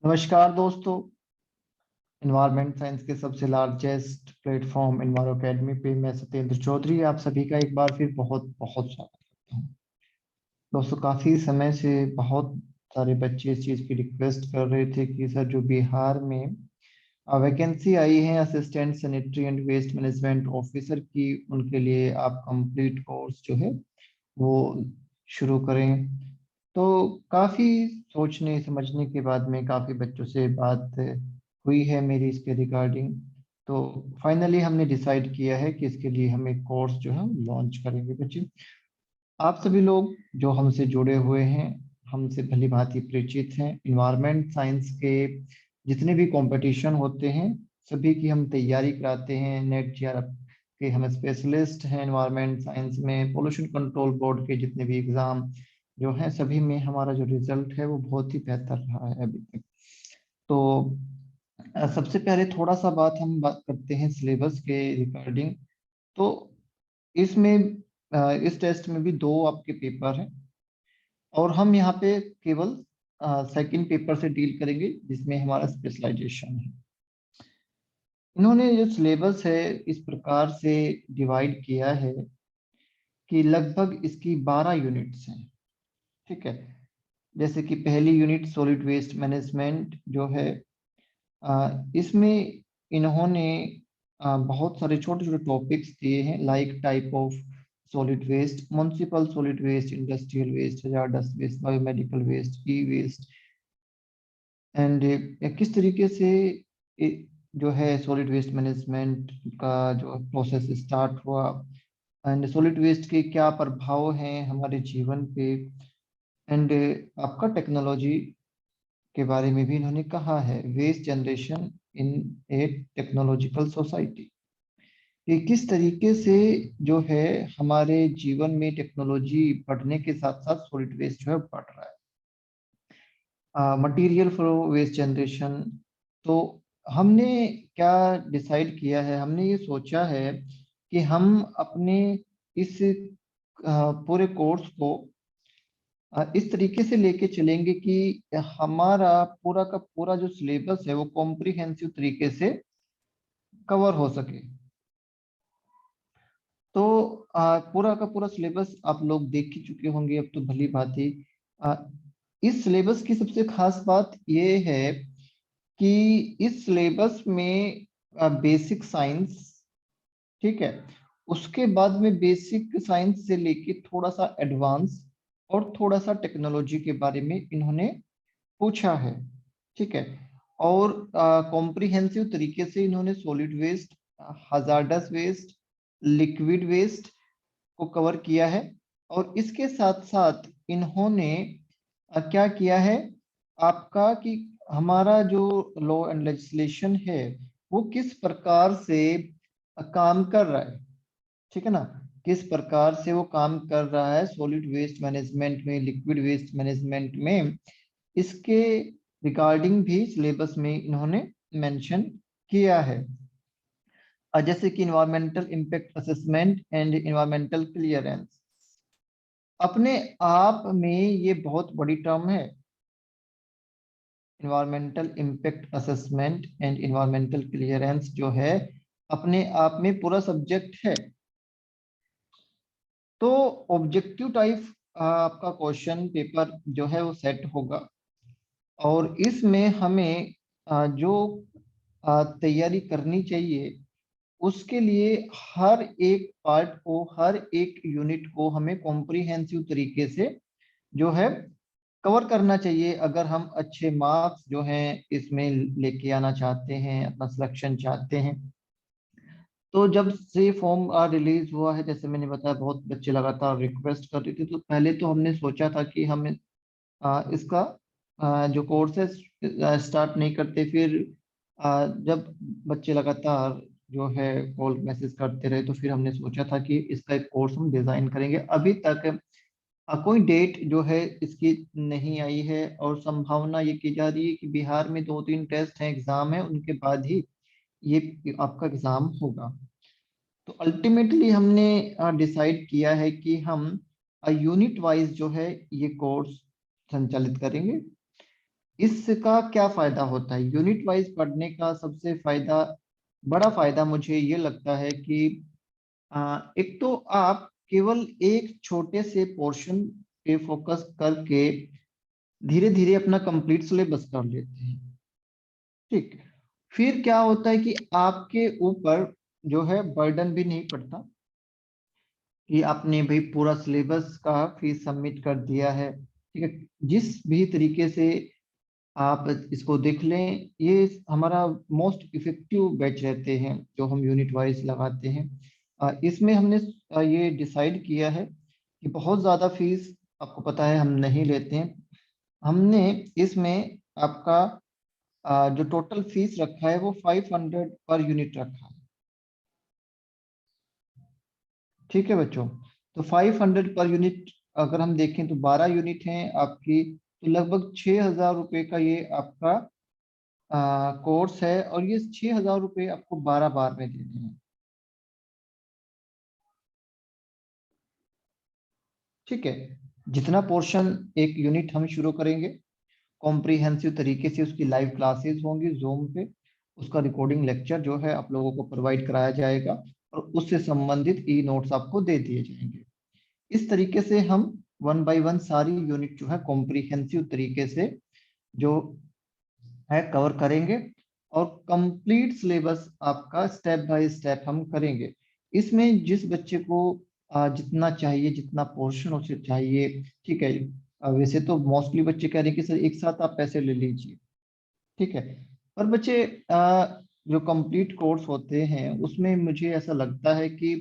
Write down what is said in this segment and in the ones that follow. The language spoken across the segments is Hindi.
नमस्कार दोस्तों। इन्वायरमेंट साइंस के सबसे लार्जेस्ट प्लेटफॉर्म इन्वायरो अकेडमी पे मैं सत्येंद्र चौधरी आप सभी का एक बार फिर बहुत बहुत स्वागत करता हूँ। दोस्तों, काफ़ी समय से बहुत सारे बच्चे इस चीज़ की रिक्वेस्ट कर रहे थे कि सर जो बिहार में वैकेंसी आई है assistant sanitary and waste management officer की, उनके लिए आप कंप्लीट कोर्स जो है वो शुरू करें। तो काफ़ी सोचने समझने के बाद में काफ़ी बच्चों से बात हुई है मेरी इसके रिगार्डिंग। तो फाइनली हमने डिसाइड किया है कि इसके लिए हम एक कोर्स जो है लॉन्च करेंगे। बच्चे, आप सभी लोग जो हमसे जुड़े हुए हैं, हमसे भली भांति परिचित हैं। इन्वायरमेंट साइंस के जितने भी कंपटीशन होते हैं सभी की हम तैयारी कराते हैं। नेट जीआरएफ के हम स्पेशलिस्ट हैं इन्वायरमेंट साइंस में। पोल्यूशन कंट्रोल बोर्ड के जितने भी एग्जाम जो हैं सभी में हमारा जो रिजल्ट है वो बहुत ही बेहतर रहा है अभी तक। तो सबसे पहले थोड़ा सा बात करते हैं सिलेबस के रिगार्डिंग। तो इसमें इस टेस्ट में भी दो आपके पेपर हैं और हम यहाँ पे केवल सेकंड पेपर से डील करेंगे जिसमें हमारा स्पेशलाइजेशन है। इन्होंने जो सिलेबस है इस प्रकार से डिवाइड किया है कि लगभग इसकी 12 यूनिट्स हैं। ठीक है, जैसे कि पहली यूनिट सॉलिड वेस्ट मैनेजमेंट जो है, इसमें इन्होंने बहुत सारे छोटे छोटे टॉपिक्स दिए हैं, like type of solid waste, municipal solid waste, industrial waste, hazardous waste, biomedical waste, E waste, and किस तरीके से जो है सॉलिड वेस्ट मैनेजमेंट का जो प्रोसेस स्टार्ट हुआ, एंड सॉलिड वेस्ट के क्या प्रभाव हैं हमारे जीवन पे, एंड आपका टेक्नोलॉजी के बारे में भी इन्होंने कहा है, waste generation in a technological society, कि किस तरीके से जो है हमारे जीवन में टेक्नोलॉजी बढ़ने के साथ साथ सॉलिड वेस्ट जो है बढ़ रहा है। Material flow waste generation. तो हमने क्या डिसाइड किया है, हमने ये सोचा है कि हम अपने इस पूरे कोर्स को इस तरीके से लेके चलेंगे कि हमारा पूरा का पूरा जो सिलेबस है वो कॉम्प्रिहेंसिव तरीके से कवर हो सके। तो पूरा का पूरा सिलेबस आप लोग देख ही चुके होंगे अब तो भली भांति। आ, इस सिलेबस की सबसे खास बात ये है कि इस सिलेबस में बेसिक साइंस, ठीक है, उसके बाद में बेसिक साइंस से लेके थोड़ा सा एडवांस और थोड़ा सा टेक्नोलॉजी के बारे में इन्होंने पूछा है। ठीक है, और कॉम्प्रिहेंसिव तरीके से इन्होंने solid waste, hazardous waste, liquid waste को कवर किया है। और इसके साथ साथ इन्होंने क्या किया है आपका कि हमारा जो लॉ एंड लेजिस्लेशन है वो किस प्रकार से काम कर रहा है, ठीक है ना, किस प्रकार से वो काम कर रहा है सॉलिड वेस्ट मैनेजमेंट में, लिक्विड वेस्ट मैनेजमेंट में, इसके रिगार्डिंग भी सिलेबस में इन्होंने मेंशन किया है। जैसे कि environmental impact assessment and environmental clearance. अपने आप में ये बहुत बड़ी टर्म है, environmental impact assessment and environmental clearance जो है अपने आप में पूरा सब्जेक्ट है। तो ऑब्जेक्टिव टाइप आपका क्वेश्चन पेपर जो है वो सेट होगा और इसमें हमें जो तैयारी करनी चाहिए उसके लिए हर एक पार्ट को, हर एक यूनिट को हमें कॉम्प्रिहेंसिव तरीके से जो है कवर करना चाहिए अगर हम अच्छे मार्क्स जो हैं इसमें लेके आना चाहते हैं, अपना सिलेक्शन चाहते हैं। तो जब से फॉर्म रिलीज हुआ है, जैसे मैंने बताया, बहुत बच्चे लगातार रिक्वेस्ट कर रहे थे। तो पहले तो हमने सोचा था कि हम इसका जो कोर्स है स्टार्ट नहीं करते। फिर जब बच्चे लगातार जो है कॉल मैसेज करते रहे तो फिर हमने सोचा था कि इसका एक कोर्स हम डिजाइन करेंगे। अभी तक कोई डेट जो है इसकी नहीं आई है और संभावना ये की जा रही है कि बिहार में 2-3 टेस्ट हैं, एग्जाम है, उनके बाद ही ये आपका एग्जाम होगा। तो अल्टीमेटली हमने डिसाइड किया है कि हम यूनिट वाइज जो है ये कोर्स संचालित करेंगे। इसका क्या फायदा होता है? यूनिट वाइज पढ़ने का सबसे बड़ा फायदा मुझे ये लगता है कि एक तो आप केवल एक छोटे से पोर्शन पे फोकस करके धीरे धीरे अपना कंप्लीट सिलेबस कर लेते हैं। ठीक। फिर क्या होता है कि आपके ऊपर जो है बर्डन भी नहीं पड़ता कि आपने भाई पूरा सिलेबस का फीस सबमिट कर दिया है। ठीक है, जिस भी तरीके से आप इसको देख लें, ये हमारा मोस्ट इफेक्टिव बैच रहते हैं जो हम यूनिट वाइज लगाते हैं। इसमें हमने ये डिसाइड किया है कि बहुत ज़्यादा फीस आपको पता है हम नहीं लेते हैं। हमने इसमें आपका जो टोटल फीस रखा है वो 500 पर यूनिट रखा है। ठीक है बच्चों, तो 500 पर यूनिट अगर हम देखें तो 12 यूनिट हैं आपकी, तो लगभग 6,000 रुपये का ये आपका कोर्स है, और ये 6,000 रुपये आपको 12 बार में देने हैं। ठीक है, जितना पोर्शन एक यूनिट हम शुरू करेंगे कॉम्प्रिहेंसिव तरीके से उसकी लाइव क्लासेस होंगी जूम पे, उसका रिकॉर्डिंग लेक्चर जो है आप लोगों को प्रोवाइड कराया जाएगा, और उससे संबंधित ई नोट्स आपको दे दिए जाएंगे। इस तरीके से हम वन बाय वन सारी यूनिट जो है कॉम्प्रिहेंसिव तरीके से जो है कवर करेंगे, और कंप्लीट सिलेबस आपका स्टेप बाय स्टेप हम करेंगे। इसमें जिस बच्चे को जितना चाहिए, जितना पोर्शन उसे चाहिए, ठीक है। वैसे तो मोस्टली बच्चे कह रहे हैं कि सर एक साथ आप पैसे ले लीजिए। ठीक है, पर बच्चे जो कंप्लीट कोर्स होते हैं उसमें मुझे ऐसा लगता है कि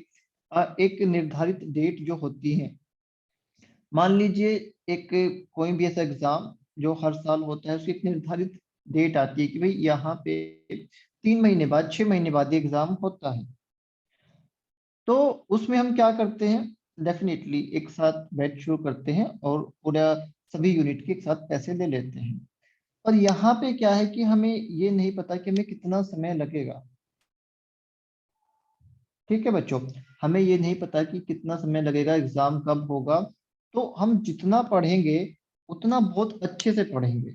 एक निर्धारित डेट जो होती है, मान लीजिए एक कोई भी ऐसा एग्जाम जो हर साल होता है, उसकी एक निर्धारित डेट आती है कि भाई यहाँ पे 3 महीने बाद, 6 महीने बाद ये एग्जाम होता है। तो उसमें हम क्या करते हैं, डेफिनेटली एक साथ बैच शुरू करते हैं और पूरा सभी यूनिट के एक साथ पैसे ले लेते हैं। और यहाँ पे क्या है कि हमें ये नहीं पता कि हमें कितना समय लगेगा। ठीक है बच्चों, हमें ये नहीं पता कि कितना समय लगेगा, एग्जाम कब होगा। तो हम जितना पढ़ेंगे उतना बहुत अच्छे से पढ़ेंगे,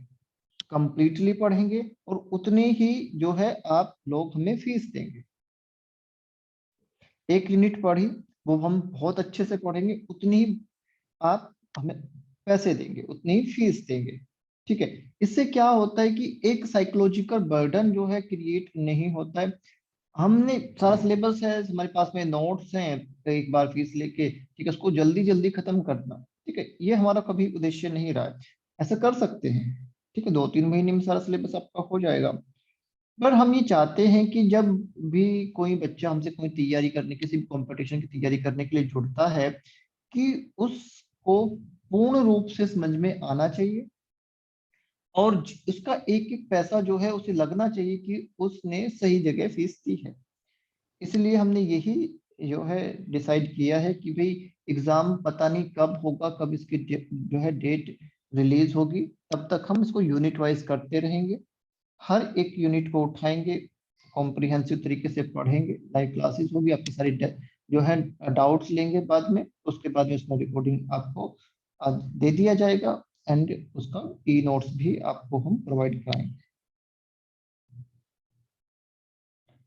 कंप्लीटली पढ़ेंगे, और उतने ही जो है आप लोग हमें फीस देंगे। एक यूनिट पढ़ी वो हम बहुत अच्छे से पढ़ेंगे, उतनी ही आप हमें पैसे देंगे, उतनी ही फीस देंगे। ठीक है, इससे क्या होता है कि एक साइकोलॉजिकल बर्डन जो है क्रिएट नहीं होता है। हमने सारा सिलेबस है हमारे पास में, नोट्स हैं, तो एक बार फीस लेके ठीक है उसको जल्दी जल्दी खत्म करना, ठीक है, ये हमारा कभी उद्देश्य नहीं रहा है। ऐसा कर सकते हैं, ठीक है, 2-3 महीने में सारा सिलेबस आपका हो जाएगा। पर हम ये चाहते हैं कि जब भी कोई बच्चा हमसे कोई तैयारी करने, किसी भी कंपटीशन की तैयारी करने के लिए जुड़ता है, कि उसको पूर्ण रूप से समझ में आना चाहिए, और उसका एक एक पैसा जो है उसे लगना चाहिए कि उसने सही जगह फीस दी है। इसलिए हमने यही जो है डिसाइड किया है कि भाई एग्जाम पता नहीं कब होगा, कब इसकी जो है डेट रिलीज होगी, तब तक हम इसको यूनिट वाइज करते रहेंगे। हर एक यूनिट को उठाएंगे, कॉम्प्रिहेंसिव तरीके से पढ़ेंगे, लाइव क्लासेस होगी, आपकी सारी जो है डाउट्स लेंगे बाद में, उसके बाद में उसका रिकॉर्डिंग आपको दे दिया जाएगा, एंड उसका ई नोट्स भी आपको हम प्रोवाइड कराएंगे।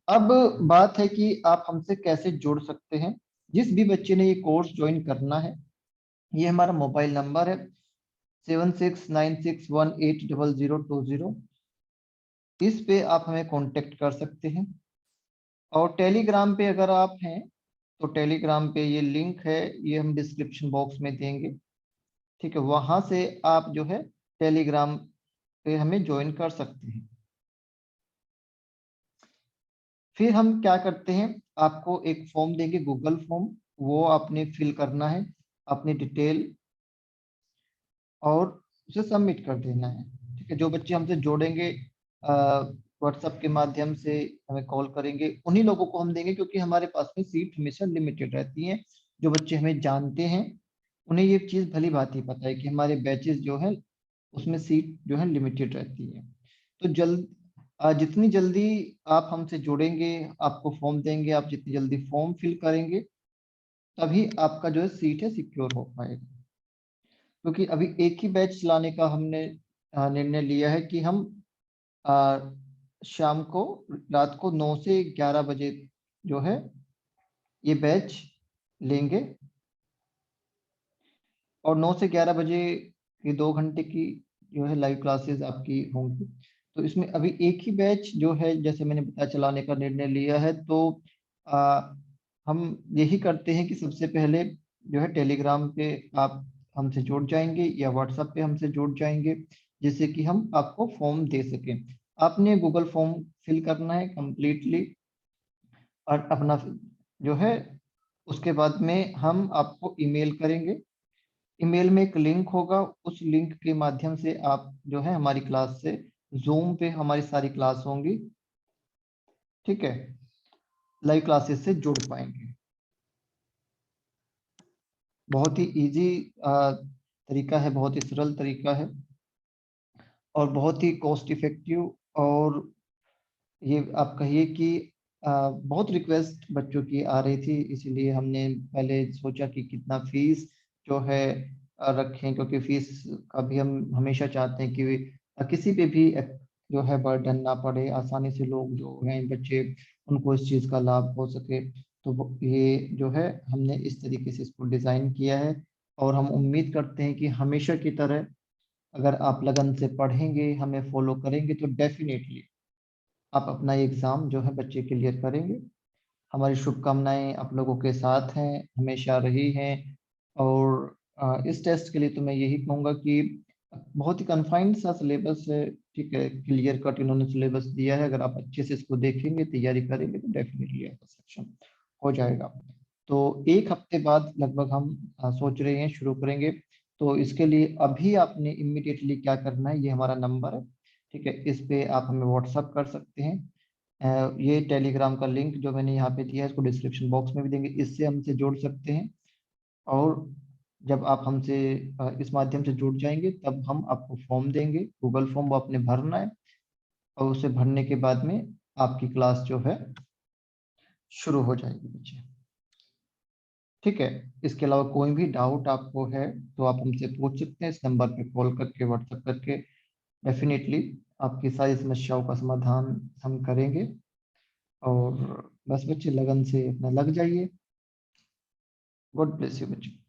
अब बात है कि आप हमसे कैसे जुड़ सकते हैं। जिस भी बच्चे ने ये कोर्स ज्वाइन करना है, ये हमारा मोबाइल नंबर है 7696180020। इस पे आप हमें कांटेक्ट कर सकते हैं। और टेलीग्राम पे अगर आप हैं तो टेलीग्राम पे ये लिंक है, ये हम डिस्क्रिप्शन बॉक्स में देंगे। ठीक है, वहां से आप जो है टेलीग्राम पे हमें ज्वाइन कर सकते हैं। फिर हम क्या करते हैं, आपको एक फॉर्म देंगे, गूगल फॉर्म, वो आपने फिल करना है, अपनी डिटेल, और उसे सबमिट कर देना है। ठीक है, जो बच्चे हमसे जोड़ेंगे व्हाट्सएप के माध्यम से, हमें कॉल करेंगे, उन्हीं लोगों को हम देंगे, क्योंकि हमारे पास में सीट हमेशा लिमिटेड रहती हैं। जो बच्चे हमें जानते हैं उन्हें ये चीज़ भली भांति पता है कि हमारे बैचेस जो है उसमें सीट जो है लिमिटेड रहती है। तो जितनी जल्दी आप हमसे जुड़ेंगे, आपको फॉर्म देंगे, आप जितनी जल्दी फॉर्म फिल करेंगे, तभी आपका जो है सीट है सिक्योर हो पाएगा। क्योंकि अभी एक ही बैच चलाने का हमने निर्णय लिया है कि हम शाम को रात को 9 से 11 बजे जो है ये बैच लेंगे और 9 से 11 बजे ये 2 घंटे की जो है लाइव क्लासेस आपकी होंगी। तो इसमें अभी एक ही बैच जो है जैसे मैंने बताया चलाने का निर्णय लिया है। तो आ, हम यही करते हैं कि सबसे पहले जो है टेलीग्राम पे आप हमसे जुड़ जाएंगे या व्हाट्सएप पे हमसे जुड़ जाएंगे, जिससे कि हम आपको फॉर्म दे सकें। आपने गूगल फॉर्म फिल करना है कंप्लीटली और अपना जो है उसके बाद में हम आपको ईमेल करेंगे। ईमेल में एक लिंक होगा, उस लिंक के माध्यम से आप जो है हमारी क्लास से जूम पे हमारी सारी क्लास होंगी, ठीक है, लाइव क्लासेस से जुड़ पाएंगे। बहुत ही इजी तरीका है, बहुत ही सरल तरीका है और बहुत ही कॉस्ट इफेक्टिव। और ये आप कहिए कि बहुत रिक्वेस्ट बच्चों की आ रही थी, इसीलिए हमने पहले सोचा कि कितना फीस जो है रखें, क्योंकि फीस का भी हम हमेशा चाहते हैं कि किसी पे भी जो है बर्डन ना पड़े, आसानी से लोग जो हैं बच्चे उनको इस चीज़ का लाभ हो सके। तो ये जो है हमने इस तरीके से इसको डिज़ाइन किया है और हम उम्मीद करते हैं कि हमेशा की तरह अगर आप लगन से पढ़ेंगे, हमें फॉलो करेंगे तो डेफिनेटली आप अपना एग्ज़ाम जो है बच्चे क्लियर करेंगे। हमारी शुभकामनाएं आप लोगों के साथ हैं, हमेशा रही हैं। और इस टेस्ट के लिए तो मैं यही कहूँगा कि बहुत ही कन्फाइंड सा सिलेबस है, ठीक है, क्लियर कट इन्होंने सिलेबस दिया है। अगर आप अच्छे से इसको देखेंगे, तैयारी करेंगे तो डेफिनेटली आपका सिलेक्शन हो जाएगा। तो एक हफ्ते बाद लगभग हम सोच रहे हैं शुरू करेंगे। तो इसके लिए अभी आपने इमीडिएटली क्या करना है, ये हमारा नंबर है, ठीक है, इस पे आप हमें व्हाट्सअप कर सकते हैं। ये टेलीग्राम का लिंक जो मैंने यहाँ पे दिया है इसको डिस्क्रिप्शन बॉक्स में भी देंगे, इससे हमसे जुड़ सकते हैं। और जब आप हमसे इस माध्यम से जुड़ जाएंगे तब हम आपको फॉर्म देंगे, गूगल फॉर्म वो आपने भरना है और उसे भरने के बाद में आपकी क्लास जो है शुरू हो जाएगी बच्चे, ठीक है। इसके अलावा कोई भी डाउट आपको है तो आप हमसे पूछ सकते हैं, इस नंबर पे कॉल करके व्हाट्सएप करके। डेफिनेटली आपकी सारी समस्याओं का समाधान हम करेंगे। और बस बच्चे लगन से अपना लग जाइए। गॉड ब्लेस यू बच्चे।